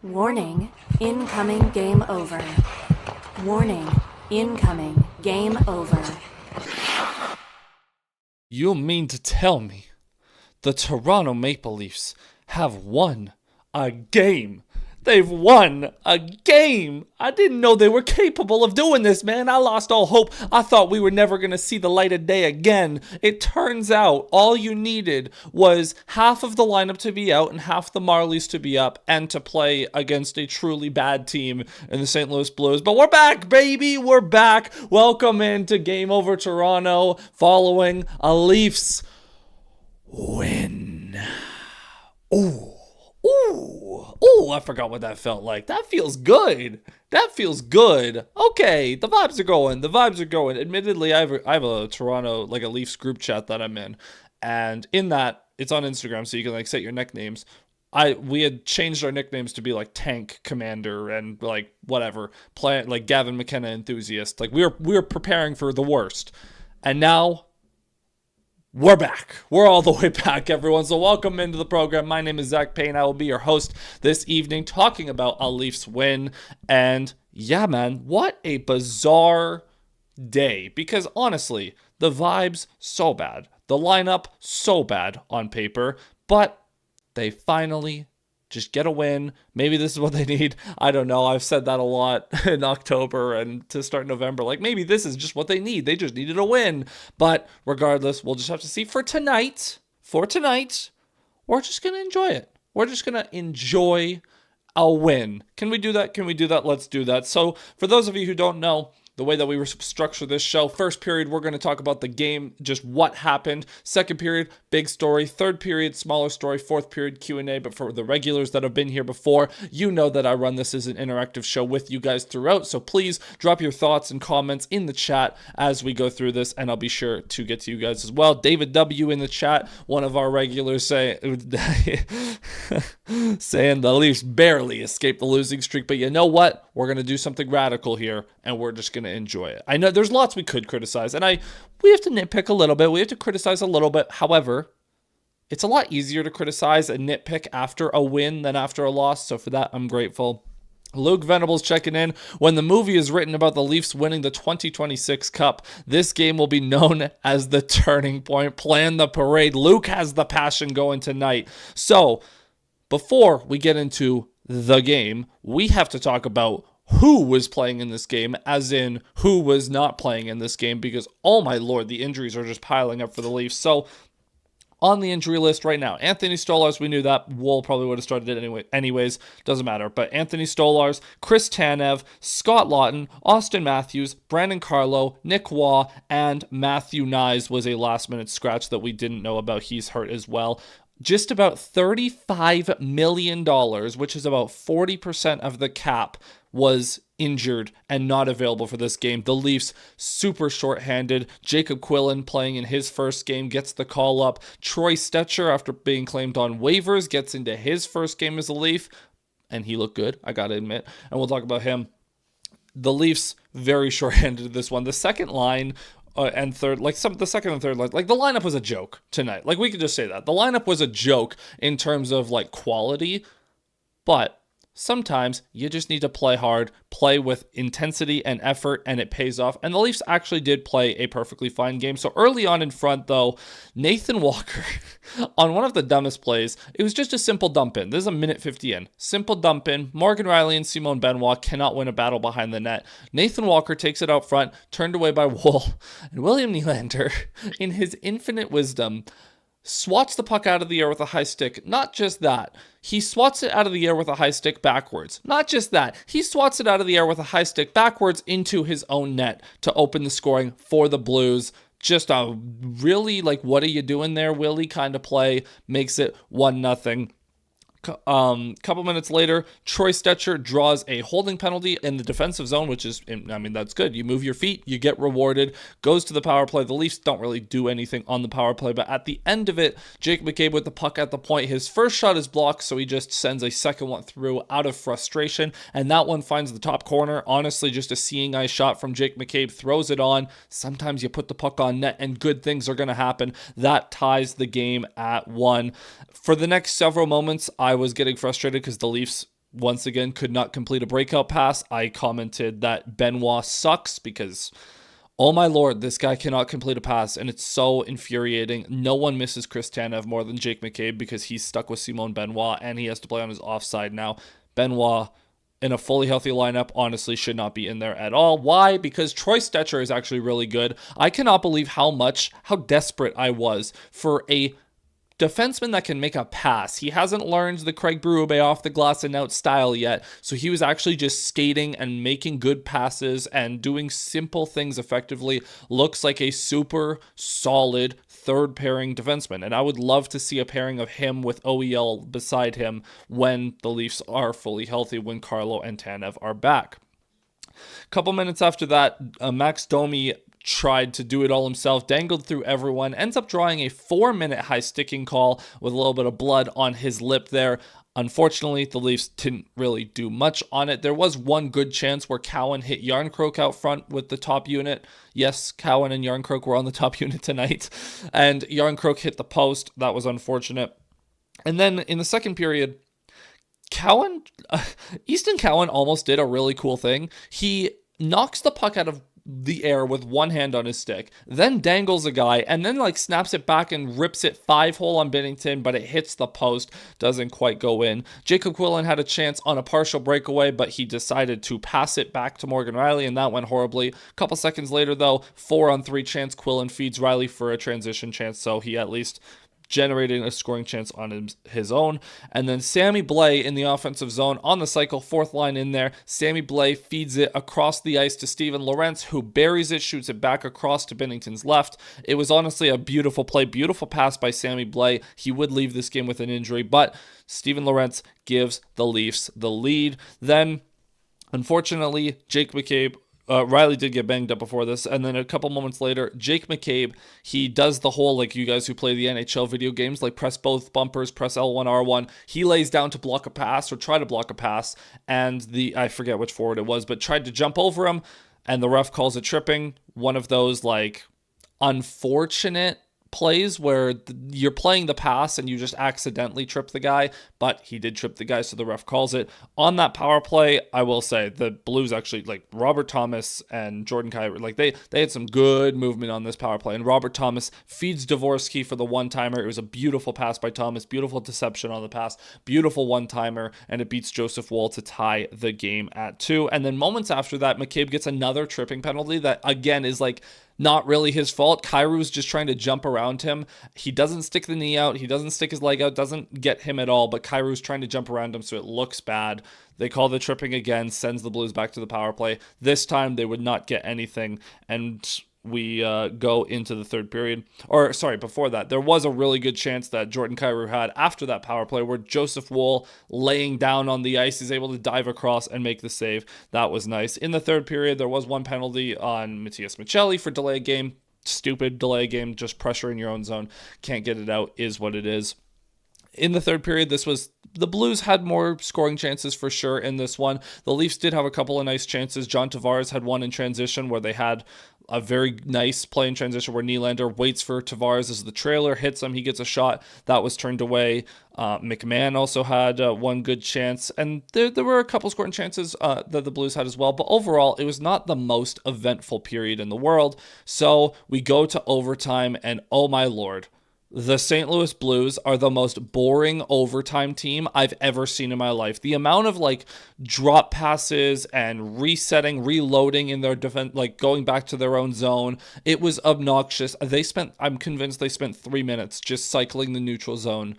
Warning, incoming game over. Warning, incoming game over. You mean to tell me the Toronto Maple Leafs have won a game? They've won a game. I didn't know they were capable of doing this, man. I lost all hope. I thought we were never going to see the light of day again. It turns out all you needed was half of the lineup to be out and half the Marlies to be up and to play against a truly bad team in the St. Louis Blues. But we're back, baby. We're back. Welcome into Game Over Toronto following a Leafs win. Ooh, I forgot what that felt like. That feels good. Okay, the vibes are going. Admittedly, I have a Toronto, like a Leafs group chat that I'm in. And in that, it's on Instagram, so you can set your nicknames. We had changed our nicknames to be like Tank Commander and like whatever. Like Gavin McKenna Enthusiast. Like we were preparing for the worst. And now we're back. We're all the way back, everyone. So welcome into the program. My name is Zach Payne. I will be your host this evening talking about a Leafs win. And yeah, man, what a bizarre day. Because honestly, the vibes so bad. The lineup so bad on paper. But they finally just get a win. Maybe this is what they need. I don't know. I've said that a lot in October and to start November. Like, maybe this is just what they need. They just needed a win. But regardless, we'll just have to see. For tonight, we're just going to enjoy it. We're just going to enjoy a win. Can we do that? Let's do that. So for those of you who don't know, the way that we structure this show, first period, we're going to talk about the game, just what happened. Second period, big story. Third period, smaller story. Fourth period, Q&A. But for the regulars that have been here before, you know that I run this as an interactive show with you guys throughout. So please drop your thoughts and comments in the chat as we go through this, and I'll be sure to get to you guys as well. David W. in the chat, one of our regulars, saying the Leafs barely escaped the losing streak. But you know what? We're going to do something radical here, and we're just going to enjoy it. I know there's lots we could criticize, and we have to nitpick a little bit. We have to criticize a little bit. However, it's a lot easier to criticize and nitpick after a win than after a loss. So for that, I'm grateful. Luke Venables checking in. When the movie is written about the Leafs winning the 2026 Cup, this game will be known as the turning point. Plan the parade. Luke has the passion going tonight. So before we get into the game, we have to talk about who was playing in this game, as in who was not playing in this game, because, oh my lord, the injuries are just piling up for the Leafs. So on the injury list right now, Anthony Stolarz, we knew that. Wool probably would have started it anyways. Doesn't matter. But Anthony Stolarz, Chris Tanev, Scott Laughton, Austin Matthews, Brandon Carlo, Nick Waugh, and Matthew Nyes was a last-minute scratch that we didn't know about. He's hurt as well. Just about $35 million, which is about 40% of the cap, was injured and not available for this game. The Leafs super shorthanded. Jacob Quillen, playing in his first game, gets the call up. Troy Stecher, after being claimed on waivers, gets into his first game as a Leaf, and he looked good, I gotta admit, and we'll talk about him. The Leafs very shorthanded this one. The second line and third, the second and third line, the lineup was a joke tonight. We could just say that. The lineup was a joke in terms of quality, but sometimes you just need to play hard, play with intensity and effort, and it pays off. And the Leafs actually did play a perfectly fine game. So early on in front, though, Nathan Walker, on one of the dumbest plays, it was just a simple dump in. This is a minute 50 in. Simple dump in. Morgan Riley and Simone Benoit cannot win a battle behind the net. Nathan Walker takes it out front, turned away by Wool. And William Nylander, in his infinite wisdom, swats the puck out of the air with a high stick. Not just that. He swats it out of the air with a high stick backwards. Not just that. He swats it out of the air with a high stick backwards into his own net to open the scoring for the Blues. Just a really, what are you doing there, Willie kind of play. Makes it 1-0. Couple minutes later, Troy Stecher draws a holding penalty in the defensive zone, which is, that's good. You move your feet, you get rewarded, goes to the power play. The Leafs don't really do anything on the power play, but at the end of it, Jake McCabe with the puck at the point. His first shot is blocked, so he just sends a second one through out of frustration, and that one finds the top corner. Honestly, just a seeing eye shot from Jake McCabe, throws it on. Sometimes you put the puck on net and good things are going to happen. That ties the game at 1. For the next several moments, I was getting frustrated because the Leafs once again could not complete a breakout pass. I commented that Benoit sucks because, oh my lord, this guy cannot complete a pass, and it's so infuriating. No one misses Chris Tanev more than Jake McCabe because he's stuck with Simon Benoit, and he has to play on his offside now. Benoit, in a fully healthy lineup, honestly should not be in there at all. Why? Because Troy Stetcher is actually really good. I cannot believe how desperate I was for a defenseman that can make a pass. He hasn't learned the Craig Berube off the glass and out style yet, so he was actually just skating and making good passes and doing simple things effectively. Looks like a super solid third pairing defenseman, and I would love to see a pairing of him with OEL beside him when the Leafs are fully healthy, when Carlo and Tanev are back. A couple minutes after that, Max Domi tried to do it all himself, dangled through everyone, ends up drawing a 4-minute high sticking call with a little bit of blood on his lip there. Unfortunately, the Leafs didn't really do much on it. There was one good chance where Cowan hit Yarncroke out front with the top unit. Yes, Cowan and Yarncroke were on the top unit tonight, and Yarncroke hit the post. That was unfortunate. And then in the second period, Easton Cowan almost did a really cool thing. He knocks the puck out of the air with one hand on his stick, then dangles a guy, and then snaps it back and rips it 5-hole on Binnington, but it hits the post, doesn't quite go in. Jacob Quillen had a chance on a partial breakaway, but he decided to pass it back to Morgan Rielly, and that went horribly. A couple seconds later, though, 4-on-3 chance, Quillen feeds Rielly for a transition chance, so he at least generating a scoring chance on his own. And then Sammy Blais in the offensive zone on the cycle, fourth line in there. Sammy Blais feeds it across the ice to Steven Lorentz, who buries it, shoots it back across to Binnington's left. It was honestly a beautiful play, beautiful pass by Sammy Blais. He would leave this game with an injury, but Steven Lorentz gives the Leafs the lead. Then, unfortunately, Jake McCabe, Rielly did get banged up before this, and then a couple moments later, Jake McCabe, he does the whole, you guys who play the NHL video games, press both bumpers, press L1, R1. He lays down to block a pass, or try to block a pass, and I forget which forward it was, but tried to jump over him, and the ref calls it tripping. One of those, unfortunate plays where you're playing the pass and you just accidentally trip the guy, but he did trip the guy, so the ref calls it. On that power play, I will say the Blues actually, Robert Thomas and Jordan Kyrou, they had some good movement on this power play, and Robert Thomas feeds Dvorsky for the one-timer. It was a beautiful pass by Thomas, beautiful deception on the pass, beautiful one-timer, and it beats Joseph Woll to tie the game at 2. And then moments after that, McCabe gets another tripping penalty that, again, is not really his fault. Kyrou's just trying to jump around him. He doesn't stick the knee out. He doesn't stick his leg out. Doesn't get him at all. But Kyrou's trying to jump around him, so it looks bad. They call the tripping again, sends the Blues back to the power play. This time, they would not get anything, and we go into the third period. Or, sorry, before that, there was a really good chance that Jordan Kyrou had after that power play where Joseph Woll, laying down on the ice, is able to dive across and make the save. That was nice. In the third period, there was one penalty on Matias Michelli for delay game. Stupid delay game, just pressure in your own zone. Can't get it out, is what it is. In the third period, the Blues had more scoring chances for sure in this one. The Leafs did have a couple of nice chances. John Tavares had one in transition where they had a very nice play in transition where Nylander waits for Tavares as the trailer hits him. He gets a shot. That was turned away. McMahon also had one good chance. And there were a couple scoring chances that the Blues had as well. But overall, it was not the most eventful period in the world. So we go to overtime, and oh my lord, the St. Louis Blues are the most boring overtime team I've ever seen in my life. The amount of drop passes and resetting, reloading in their defense, going back to their own zone, it was obnoxious. I'm convinced they spent 3 minutes just cycling the neutral zone,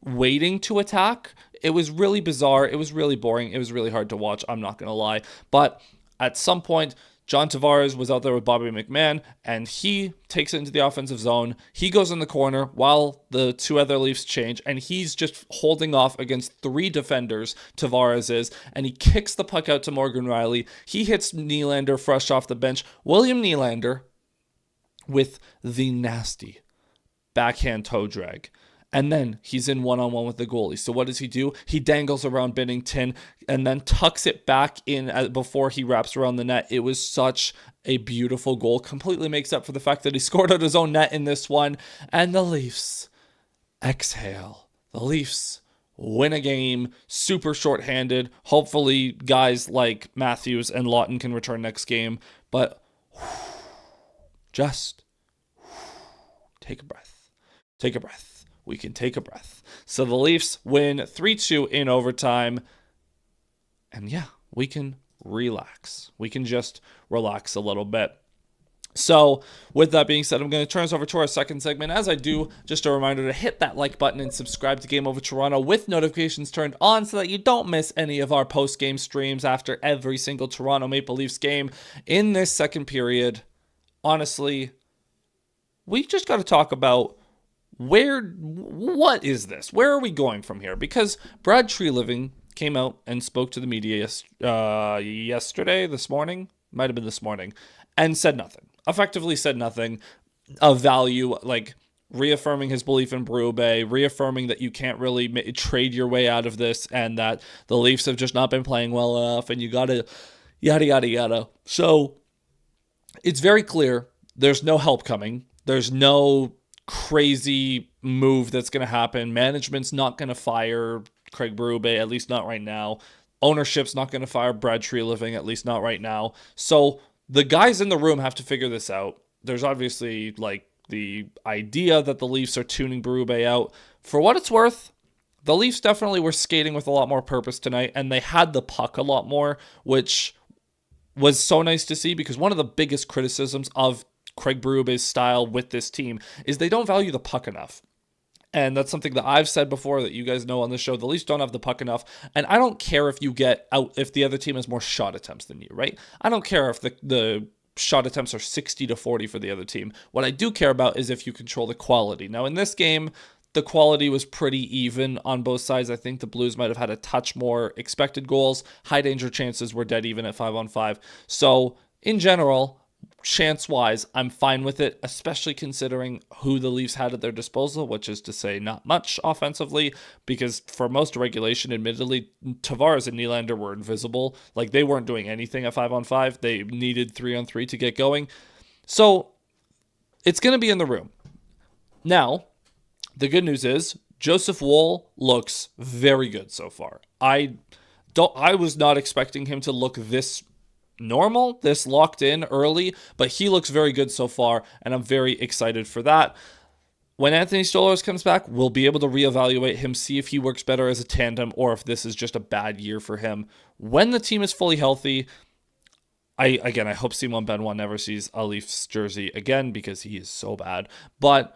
waiting to attack. It was really bizarre. It was really boring. It was really hard to watch. I'm not going to lie. But at some point, John Tavares was out there with Bobby McMahon, and he takes it into the offensive zone. He goes in the corner while the two other Leafs change, and he's just holding off against 3 defenders, Tavares is, and he kicks the puck out to Morgan Rielly. He hits Nylander fresh off the bench. William Nylander with the nasty backhand toe drag. And then he's in one-on-one with the goalie. So what does he do? He dangles around Binnington and then tucks it back in before he wraps around the net. It was such a beautiful goal. Completely makes up for the fact that he scored out his own net in this one. And the Leafs exhale. The Leafs win a game, super shorthanded. Hopefully guys like Matthews and Lawton can return next game, but just take a breath. Take a breath. We can take a breath. So the Leafs win 3-2 in overtime. And yeah, we can relax. We can just relax a little bit. So with that being said, I'm going to turn us over to our second segment. As I do, just a reminder to hit that like button and subscribe to Game Over Toronto with notifications turned on so that you don't miss any of our post-game streams after every single Toronto Maple Leafs game. In this second period, honestly, we just got to talk about what is this? Where are we going from here? Because Brad Treliving came out and spoke to the media this morning, might have been this morning, and said nothing. Effectively said nothing of value, like reaffirming his belief in Berube, reaffirming that you can't really trade your way out of this, and that the Leafs have just not been playing well enough, and you gotta yada yada yada. So it's very clear there's no help coming. There's no crazy move that's going to happen. Management's not going to fire Craig Berube, at least not right now. Ownership's not going to fire Brad Treliving, at least not right now. So the guys in the room have to figure this out. There's obviously like the idea that the Leafs are tuning Berube out. For what it's worth, the Leafs definitely were skating with a lot more purpose tonight, and they had the puck a lot more, which was so nice to see, because one of the biggest criticisms of Craig Berube's style with this team is they don't value the puck enough. And that's something that I've said before that you guys know on the show. The Leafs don't have the puck enough. And I don't care if you get out, if the other team has more shot attempts than you, right? I don't care if the shot attempts are 60-40 for the other team. What I do care about is if you control the quality. Now, in this game, the quality was pretty even on both sides. I think the Blues might have had a touch more expected goals. High danger chances were dead even at 5-on-5. So, in general, chance-wise, I'm fine with it, especially considering who the Leafs had at their disposal, which is to say not much offensively, because for most of regulation, admittedly, Tavares and Nylander were invisible. Like, they weren't doing anything at 5-on-5. They needed 3-on-3 to get going. So, it's going to be in the room. Now, the good news is Joseph Woll looks very good so far. I was not expecting him to look this normal, this locked in early, but he looks very good so far, and I'm very excited for that. When Anthony Stolarz comes back, we'll be able to reevaluate him, see if he works better as a tandem or if this is just a bad year for him. When the team is fully healthy, I hope Simon Benoit never sees a Leafs jersey again because he is so bad. But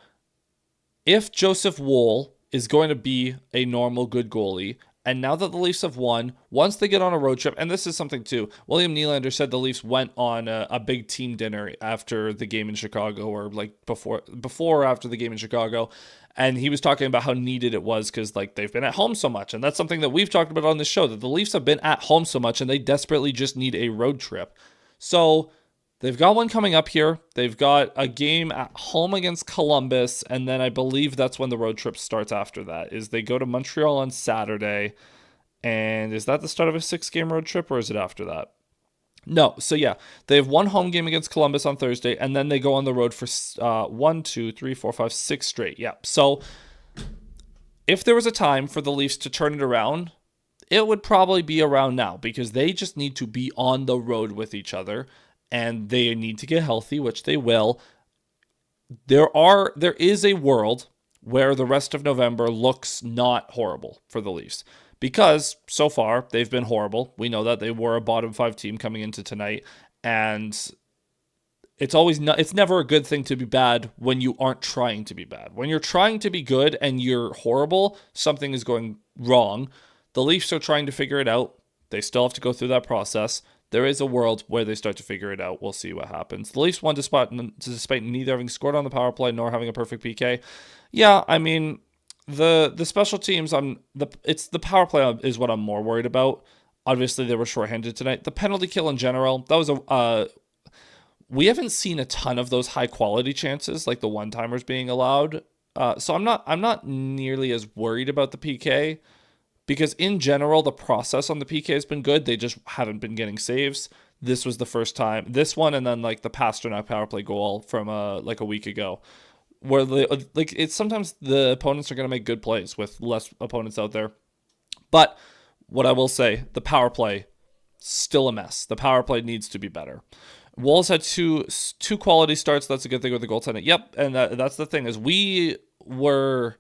if Joseph Woll is going to be a normal good goalie, and now that the Leafs have won, once they get on a road trip, and this is something too, William Nylander said the Leafs went on a big team dinner after the game in Chicago, or like before or after the game in Chicago, and he was talking about how needed it was because like they've been at home so much, and that's something that we've talked about on this show, that the Leafs have been at home so much, and they desperately just need a road trip. So they've got one coming up here. They've got a game at home against Columbus, and then I believe that's when the road trip starts after that, is they go to Montreal on Saturday. And is that the start of a 6-game road trip, or is it after that? No. So yeah, they have one home game against Columbus on Thursday, and then they go on the road for 6 straight. Yeah. So if there was a time for the Leafs to turn it around, it would probably be around now, because they just need to be on the road with each other. And they need to get healthy, which they will. There is a world where the rest of November looks not horrible for the Leafs, because so far they've been horrible. We know that they were a bottom 5 team coming into tonight, and it's never a good thing to be bad when you aren't trying to be bad. When you're trying to be good and you're horrible, something is going wrong. The Leafs are trying to figure it out. They still have to go through that process. There is a world where they start to figure it out. We'll see what happens. The Leafs won despite neither having scored on the power play nor having a perfect PK. Yeah, I mean, the special teams, it's the power play is what I'm more worried about. Obviously, they were shorthanded tonight. The penalty kill in general, that was we haven't seen a ton of those high quality chances, like the one-timers being allowed. So I'm not nearly as worried about the PK. Because in general, the process on the PK has been good. They just haven't been getting saves. This was the first time. This one, and then like the Pasternak power play goal from like a week ago, where it's sometimes the opponents are going to make good plays with less opponents out there. But what I will say, the power play, still a mess. The power play needs to be better. Wolves had two quality starts. That's a good thing with the goaltending. Yep, and that's the thing is we were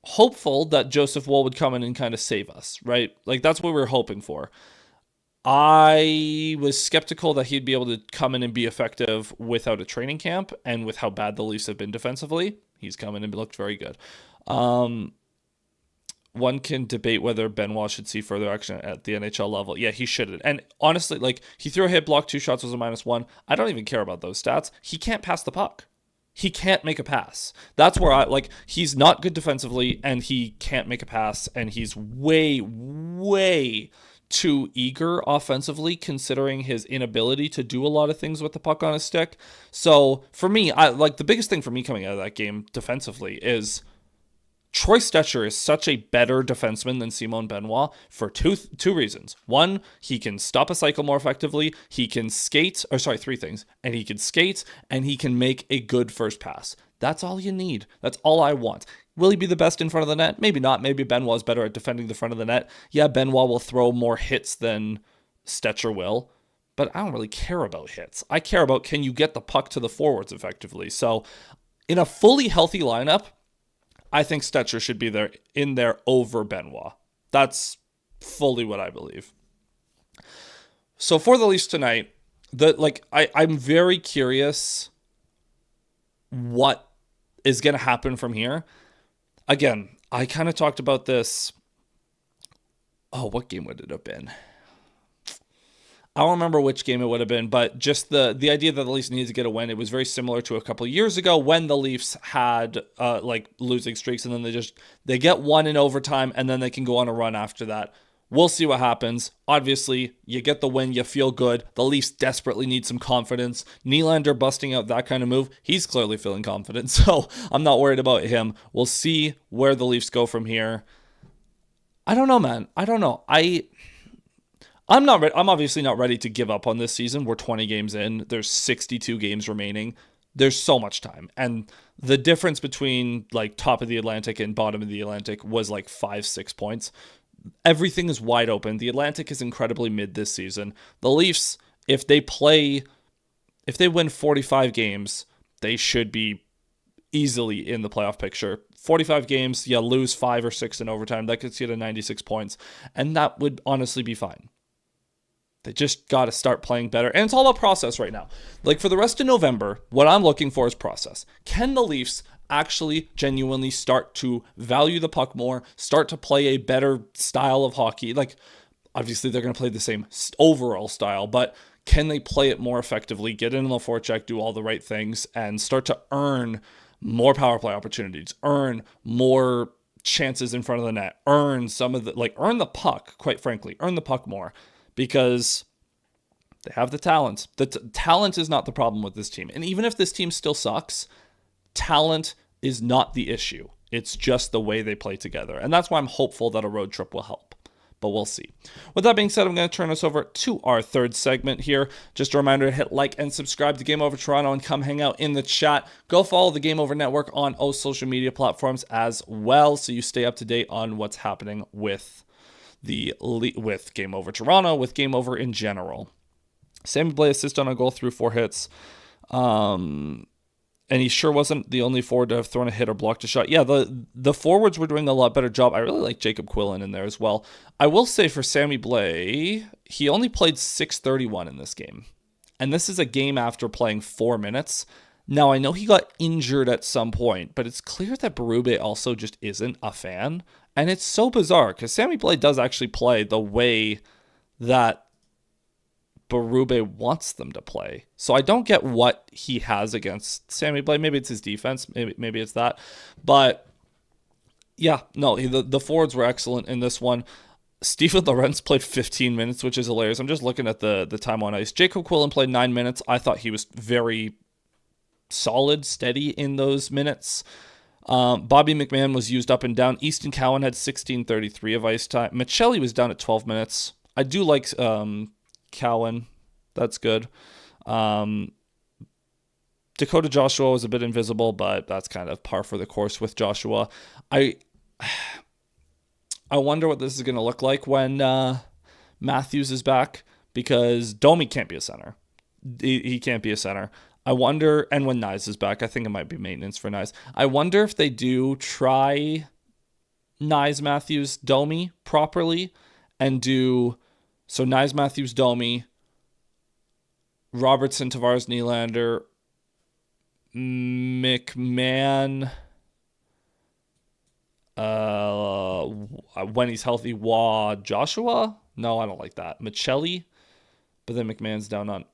hopeful that Joseph Woll would come in and kind of save us, right? Like that's what we were hoping for. I was skeptical that he'd be able to come in and be effective without a training camp and with how bad the Leafs have been defensively. He's come in and looked very good. One can debate whether Benoit should see further action at the NHL level. Yeah, he shouldn't. And honestly, like he threw a hit, blocked 2 shots, was a -1. I don't even care about those stats. He can't pass the puck. He can't make a pass. That's where he's not good defensively and he can't make a pass and he's way, way too eager offensively considering his inability to do a lot of things with the puck on his stick. So for me, the biggest thing for me coming out of that game defensively is Troy Stecher is such a better defenseman than Simon Benoit for two reasons. One, he can stop a cycle more effectively. He can skate, 3 things. And he can skate and he can make a good first pass. That's all you need. That's all I want. Will he be the best in front of the net? Maybe not. Maybe Benoit's better at defending the front of the net. Yeah, Benoit will throw more hits than Stecher will. But I don't really care about hits. I care about can you get the puck to the forwards effectively. So in a fully healthy lineup, I think Stecher should be in there over Benoit. That's fully what I believe. So for the Leafs tonight, I'm very curious what is going to happen from here. Again, I kind of talked about this. Oh, what game would it have been? I don't remember which game it would have been, but just the idea that the Leafs needed to get a win, it was very similar to a couple of years ago when the Leafs had losing streaks and then they get one in overtime and then they can go on a run after that. We'll see what happens. Obviously, you get the win, you feel good. The Leafs desperately need some confidence. Nylander busting out that kind of move, he's clearly feeling confident, so I'm not worried about him. We'll see where the Leafs go from here. I don't know, man. I don't know. I'm obviously not ready to give up on this season. We're 20 games in. There's 62 games remaining. There's so much time. And the difference between top of the Atlantic and bottom of the Atlantic was 5-6 points. Everything is wide open. The Atlantic is incredibly mid this season. The Leafs, if they win 45 games, they should be easily in the playoff picture. 45 games, you lose 5 or 6 in overtime. That gets you to 96 points. And that would honestly be fine. They just got to start playing better. And it's all about process right now. For the rest of November, what I'm looking for is process. Can the Leafs actually genuinely start to value the puck more, start to play a better style of hockey? Obviously, they're going to play the same overall style, but can they play it more effectively, get in the forecheck, do all the right things, and start to earn more power play opportunities, earn more chances in front of the net, earn earn the puck, quite frankly, earn the puck more. Because they have the talent. The talent is not the problem with this team. And even if this team still sucks, talent is not the issue. It's just the way they play together. And that's why I'm hopeful that a road trip will help. But we'll see. With that being said, I'm going to turn us over to our third segment here. Just a reminder to hit like and subscribe to Game Over Toronto and come hang out in the chat. Go follow the Game Over Network on all social media platforms as well so you stay up to date on what's happening with Game Over Toronto, with Game Over in general. Sammy Blais assist on a goal through 4 hits. And he sure wasn't the only forward to have thrown a hit or blocked a shot. Yeah, the forwards were doing a lot better job. I really like Jacob Quillen in there as well. I will say for Sammy Blais, he only played 6:31 in this game. And this is a game after playing 4 minutes. Now, I know he got injured at some point, but it's clear that Berube also just isn't a fan. And it's so bizarre because Sammy Blais does actually play the way that Berube wants them to play. So I don't get what he has against Sammy Blais. Maybe it's his defense. Maybe it's that. But yeah, no, the forwards were excellent in this one. Stephen Lorentz played 15 minutes, which is hilarious. I'm just looking at the time on ice. Jacob Quillen played 9 minutes. I thought he was very solid, steady in those minutes. Bobby McMahon was used up and down. Easton Cowan had 16:33 of ice time. Michelli was down at 12 minutes. I do like Cowan. That's good. Dakota Joshua was a bit invisible, but that's kind of par for the course with Joshua. I wonder what this is going to look like when Matthews is back, because Domi can't be a center. He can't be a center. I wonder, and when Nyes is back, I think it might be maintenance for Nyes. I wonder if they do try Nyes, Matthews, Domi properly and do so Nyes, Matthews, Domi, Robertson, Tavares, Nylander, McMahon, when he's healthy, Joshua? No, I don't like that. Michelli, but then McMahon's down on.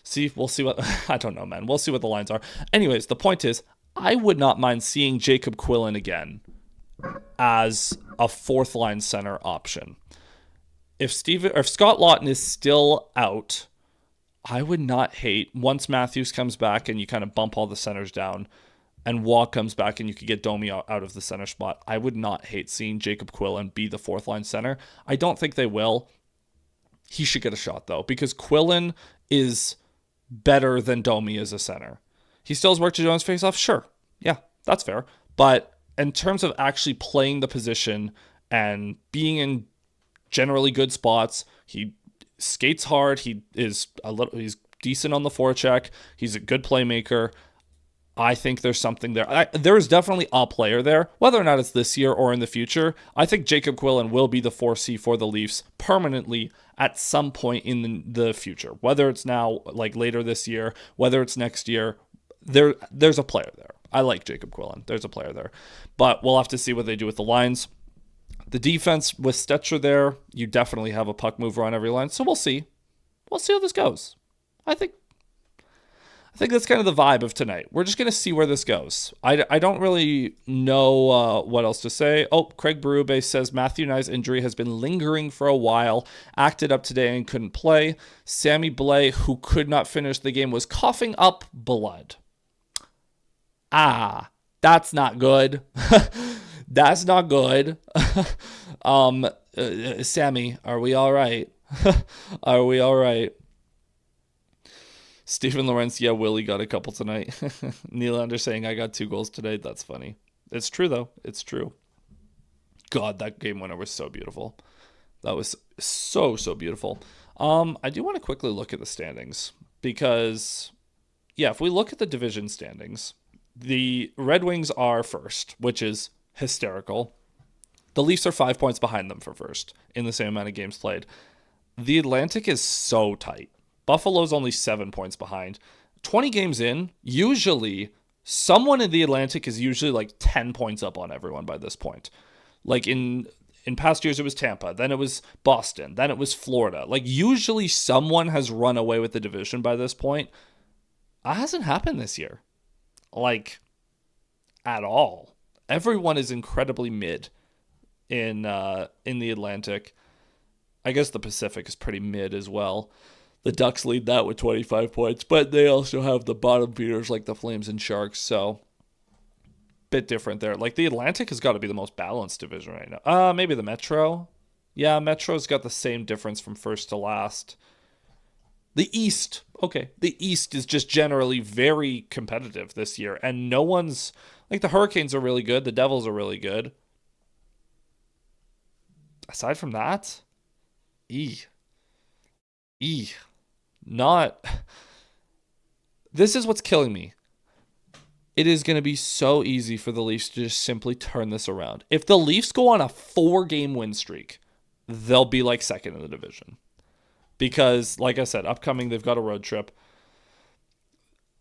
See, we'll see what. I don't know, man. We'll see what the lines are. Anyways, the point is, I would not mind seeing Jacob Quillen again as a fourth line center option. If Scott Lawton is still out, I would not hate, once Matthews comes back and you kind of bump all the centers down, and Waugh comes back and you could get Domi out of the center spot, I would not hate seeing Jacob Quillen be the fourth line center. I don't think they will. He should get a shot, though, because Quillen is better than Domi as a center. He still has work to do on his faceoff? Sure. Yeah, that's fair. But in terms of actually playing the position and being in generally good spots, he skates hard. He's decent on the forecheck. He's a good playmaker. I think there's something there. There is definitely a player there, whether or not it's this year or in the future. I think Jacob Quillen will be the 4C for the Leafs permanently at some point in the future. Whether it's now, like later this year, whether it's next year, there's a player there. I like Jacob Quillen. There's a player there. But we'll have to see what they do with the lines. The defense with Stetcher there, you definitely have a puck mover on every line. So we'll see. We'll see how this goes. I think that's kind of the vibe of tonight. We're just going to see where this goes. I don't really know what else to say. Oh, Craig Berube says Matthew Knies' injury has been lingering for a while. Acted up today and couldn't play. Sammy Blais, who could not finish the game, was coughing up blood. That's not good. That's not good. Sammy, are we all right? Are we all right? Stephen Lawrence, yeah, Willie got a couple tonight. Nylander saying, I got 2 goals today. That's funny. It's true, though. It's true. God, that game winner was so beautiful. That was so beautiful. I do want to quickly look at the standings because, yeah, if we look at the division standings, the Red Wings are first, which is hysterical. The Leafs are 5 points behind them for first in the same amount of games played. The Atlantic is so tight. Buffalo's only 7 points behind. 20 games in, usually someone in the Atlantic is usually like 10 points up on everyone by this point. Like in past years, it was Tampa. Then it was Boston. Then it was Florida. Like usually someone has run away with the division by this point. That hasn't happened this year. Like at all. Everyone is incredibly mid in the Atlantic. I guess the Pacific is pretty mid as well. The Ducks lead that with 25 points, but they also have the bottom feeders like the Flames and Sharks, so bit different there. Like the Atlantic has got to be the most balanced division right now. Maybe the Metro. Yeah, Metro's got the same difference from first to last. The East. Okay, the East is just generally very competitive this year, and no one's like the Hurricanes are really good, the Devils are really good. Aside from that, not. This is what's killing me. It is going to be so easy for the Leafs to just simply turn this around. If the Leafs go on a 4-game win streak, they'll be like second in the division. Because, like I said, upcoming, they've got a road trip.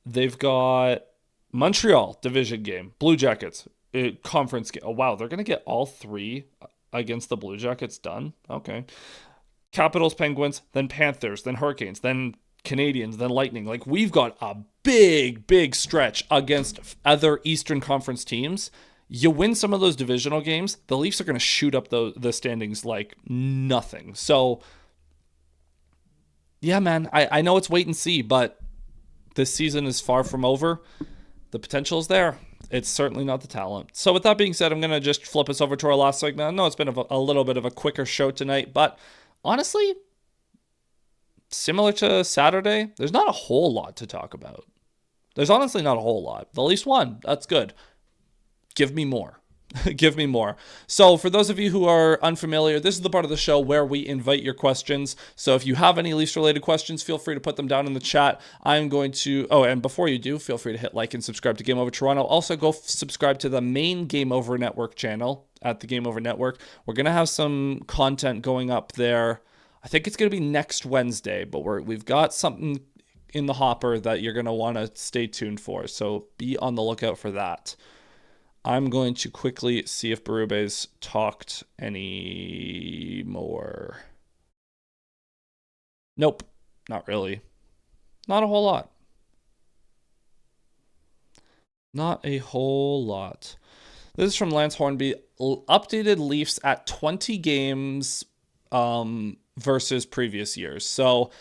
They've got Montreal, division game. Blue Jackets, conference game. Oh, wow, they're going to get all 3 against the Blue Jackets done? Okay. Capitals, Penguins, then Panthers, then Hurricanes, then Canadians, then Lightning. Like, we've got a big stretch against other Eastern Conference teams. You win some of those divisional games, the Leafs are going to shoot up the standings like nothing. So, yeah, man, I know it's wait and see, but this season is far from over. The potential is there. It's certainly not the talent. So with that being said, I'm going to just flip us over to our last segment. I know it's been a little bit of a quicker show tonight, but honestly, similar to Saturday, there's not a whole lot to talk about. There's honestly not a whole lot. The Leafs won. That's good. Give me more. Give me more. So for those of you who are unfamiliar, this is the part of the show where we invite your questions. So if you have any Leafs related questions, feel free to put them down in the chat. I'm going to, and before you do, feel free to hit like and subscribe to Game Over Toronto. Also go subscribe to the main Game Over Network channel at the Game Over Network. We're going to have some content going up there. I think it's going to be next Wednesday, but we've got something in the hopper that you're going to want to stay tuned for. So be on the lookout for that. I'm going to quickly see if Berube's talked any more. Nope, not really. Not a whole lot. Not a whole lot. This is from Lance Hornby. Updated Leafs at 20 games versus previous years. So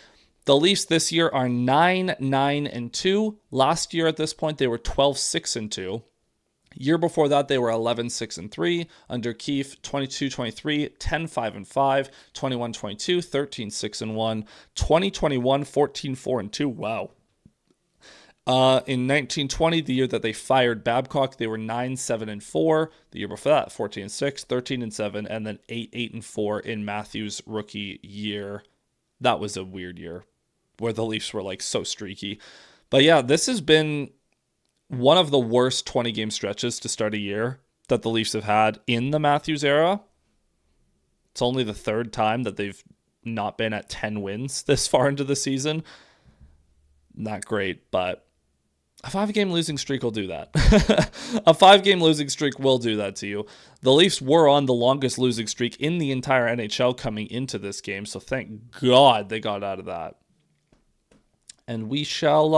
the Leafs this year are 9-9-2. Last year at this point, they were 12-6-2. Year before that, they were 11-6-3 under Keefe, 22-23, 10-5-5, 21-22, 13-6-1, 2021, 14-4-2. Wow. In 1920, the year that they fired Babcock, they were 9-7-4. The year before that, 14-6, 13-7, and then 8-8-4 in Matthews' rookie year. That was a weird year where the Leafs were like so streaky. But yeah, this has been one of the worst 20-game stretches to start a year that the Leafs have had in the Matthews era. It's only the third time that they've not been at 10 wins this far into the season. Not great, but a 5-game losing streak will do that. A 5-game losing streak will do that to you. The Leafs were on the longest losing streak in the entire NHL coming into this game, so thank God they got out of that. And we shall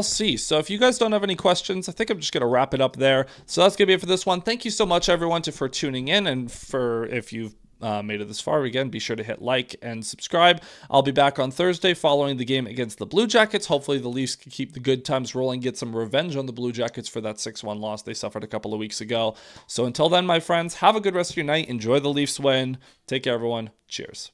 see. So if you guys don't have any questions, I think I'm just going to wrap it up there. So that's going to be it for this one. Thank you so much, everyone, for tuning in. And for if you've made it this far, again, be sure to hit like and subscribe. I'll be back on Thursday following the game against the Blue Jackets. Hopefully the Leafs can keep the good times rolling, get some revenge on the Blue Jackets for that 6-1 loss they suffered a couple of weeks ago. So until then, my friends, have a good rest of your night. Enjoy the Leafs win. Take care, everyone. Cheers.